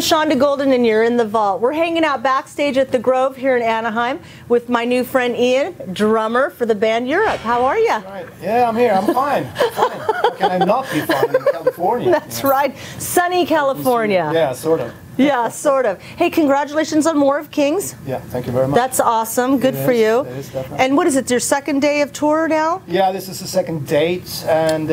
Shanda Golden, and you're in the vault. We're hanging out backstage at the Grove here in Anaheim with my new friend Ian, drummer for the band Europe. How are you? Right. Yeah, I'm here. I'm fine. Fine. How can I not be fine in California? That's right. Sunny California. Yeah, sort of. Yeah, sort of. Hey, congratulations on War of Kings. Yeah, thank you very much. That's awesome. Good for you. It is, definitely. And what is it, your second day of tour now? Yeah, this is the second date, and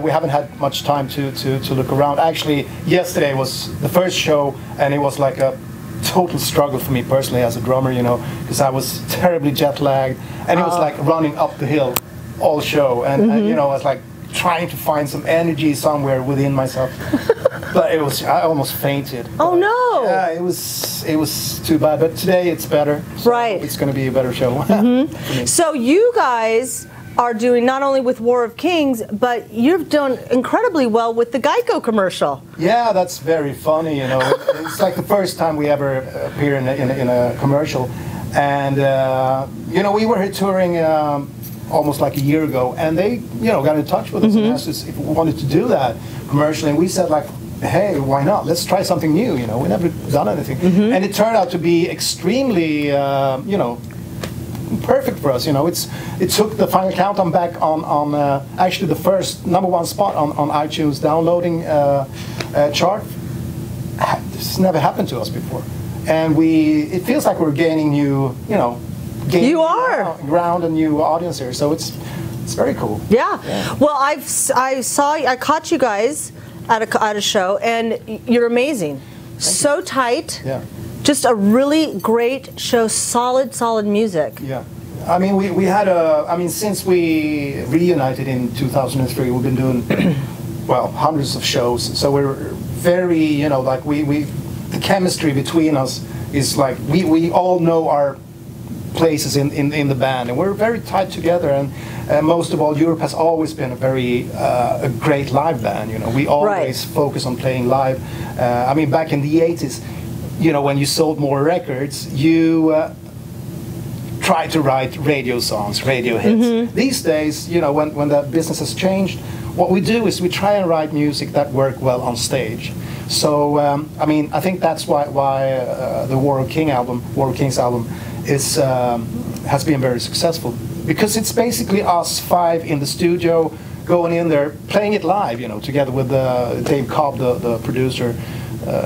we haven't had much time to look around. Actually, yesterday was the first show, and it was like a total struggle for me personally as a drummer, you know, because I was terribly jet lagged, and it was like running up the hill all show, and you know, I was like trying to find some energy somewhere within myself. But I almost fainted. Oh no! Yeah, it was too bad. But today it's better. So right. It's going to be a better show. So you guys are doing not only with War of Kings, but you've done incredibly well with the Geico commercial. Yeah, that's very funny. You know, it's like the first time we ever appear in a commercial, and you know, we were here touring almost like a year ago, and they, you know, got in touch with us and asked us if we wanted to do that commercially, and we said like, hey, why not? Let's try something new. You know, we never done anything, and it turned out to be extremely, you know, perfect for us. You know, it took the Final Countdown back on actually the first #1 spot on iTunes downloading chart. This never happened to us before, and it feels like we're gaining new, you know, ground and new audience here. So it's very cool. Yeah. Well, I caught you guys at a show, and you're amazing. So tight. Yeah. Just a really great show. Solid music. Yeah. I mean, we had I mean, since we reunited in 2003, we've been doing, well, hundreds of shows. So we're very, you know, like the chemistry between us is like, we all know our places in the band, and we're very tight together, and most of all, Europe has always been a great live band. You know, we always focus on playing live. I mean, back in the 80s, you know, when you sold more records, you tried to write radio songs, radio hits. These days, you know, when the business has changed, what we do is we try and write music that work well on stage. So I mean, I think that's why the War of Kings album has been very successful, because it's basically us five in the studio going in there playing it live, you know, together with Dave Cobb, the producer.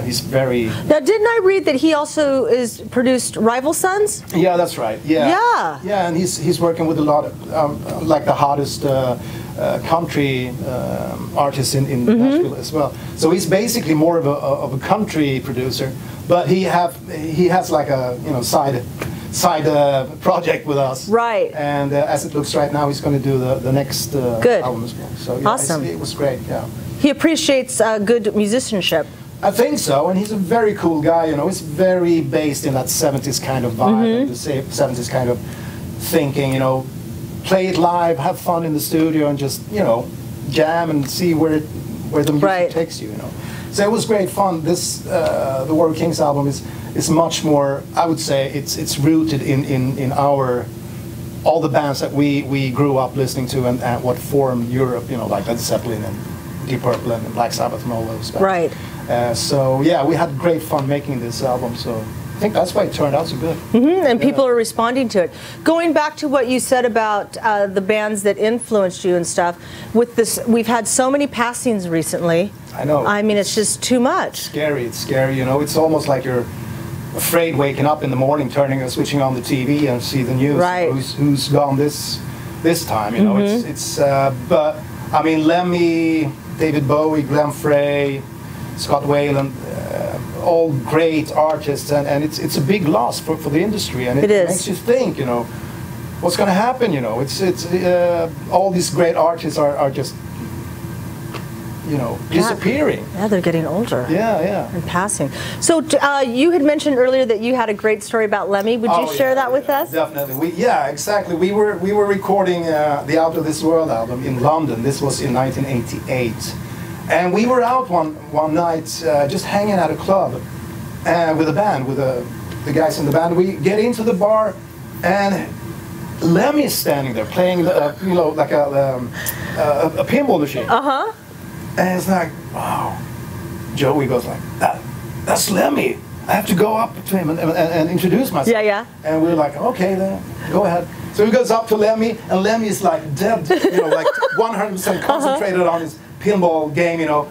He's very. Now, didn't I read that he also produced Rival Sons? Yeah, that's right. Yeah. Yeah, and he's working with a lot of like the hottest country artists in Nashville as well. So he's basically more of a country producer, but he has like a, you know, side project with us. Right. And as it looks right now, he's going to do the next album as well. So yeah, awesome. It was great. Yeah. He appreciates good musicianship. I think so, and he's a very cool guy. You know, he's very based in that 70s kind of vibe, and the 70s kind of thinking. You know, play it live, have fun in the studio, and just, you know, jam and see where the music takes you. You know, so it was great fun. This the War of Kings album is much more. I would say it's rooted in all the bands that we grew up listening to and what formed Europe. You know, like Led Zeppelin and Deep Purple and Black Sabbath and all those bands. Right. So yeah, we had great fun making this album. So I think that's why it turned out so good. And people are responding to it. Going back to what you said about the bands that influenced you and stuff, with this, we've had so many passings recently. I know. I mean, it's just too much. It's scary. You know, it's almost like you're afraid waking up in the morning, switching on the TV and see the news. Right. Who's gone this time? You know, it's. But I mean, Lemmy, David Bowie, Glenn Frey, Scott Weiland, all great artists, and it's a big loss for the industry, and it makes you think, you know, what's going to happen. You know, it's all these great artists are just, you know, disappearing. Yeah, they're getting older. Yeah. And passing. So you had mentioned earlier that you had a great story about Lemmy. Would you share that with us? Definitely. Exactly. We were recording the Out of This World album in London. This was in 1988. And we were out one night just hanging at a club with a band, with the guys in the band. We get into the bar, and Lemmy is standing there playing, you know, like a pinball machine. And it's like, wow. Joey goes like, that's Lemmy. I have to go up to him and introduce myself. Yeah, yeah. And we were like, okay, then go ahead. So he goes up to Lemmy, and Lemmy is like dead, you know, like 100% concentrated on his pinball game, you know,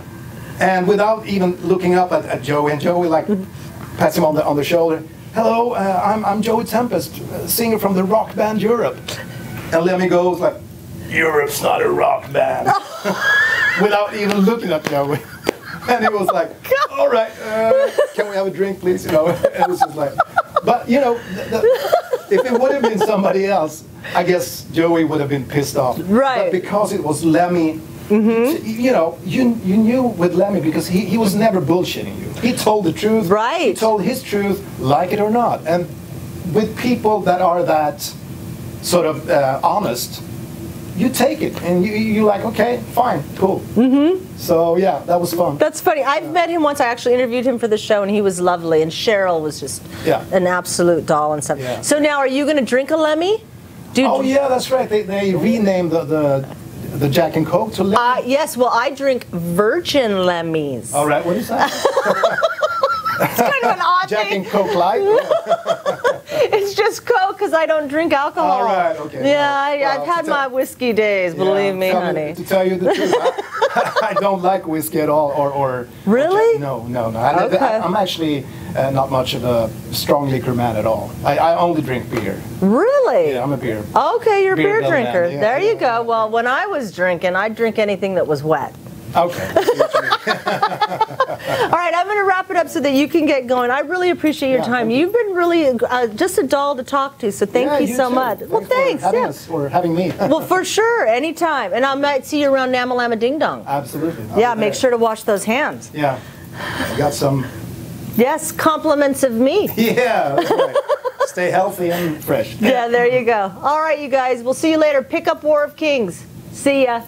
and without even looking up at Joey. And Joey like pats him on the shoulder. Hello, I'm Joey Tempest, singer from the rock band Europe. And Lemmy goes like, Europe's not a rock band, without even looking at Joey. And he was like, all right, can we have a drink, please? You know, and it was just like, but you know, if it would have been somebody else, I guess Joey would have been pissed off. Right. But because it was Lemmy, you know, you knew with Lemmy because he was never bullshitting you. He told the truth. Right. He told his truth, like it or not. And with people that are that sort of honest, you take it and you're like, okay, fine, cool. So yeah, that was fun. That's funny. I've met him once. I actually interviewed him for the show, and he was lovely. And Cheryl was just an absolute doll and stuff. Yeah. So now, are you going to drink a Lemmy? Oh yeah, that's right. They renamed the Jack and Coke to Lemmy. Yes. Well, I drink Virgin Lemmys. All right, what is that? It's kind of an odd Jack thing. and Coke Light. It's just Coke because I don't drink alcohol. All right, okay. Yeah, I've had my whiskey days, believe me, honey. To tell you the truth, I don't like whiskey at all. Or really? No. Okay. I'm actually not much of a strong liquor man at all. I only drink beer. Really? Yeah, I'm a beer. Okay, you're a beer drinker. Yeah, there you go. Well, when I was drinking, I'd drink anything that was wet. Okay. All right, I'm going to wrap it up so that you can get going. I really appreciate your time. You've been really just a doll to talk to, so thank you so much. Well, thanks. For having us, or having me. Well, for sure, anytime. And I might see you around Namalama Ding Dong. Absolutely. Yeah, make sure to wash those hands. Yeah. I got some. Yes, compliments of me. Yeah, that's right. Stay healthy and fresh. Yeah, there you go. All right, you guys. We'll see you later. Pick up War of Kings. See ya.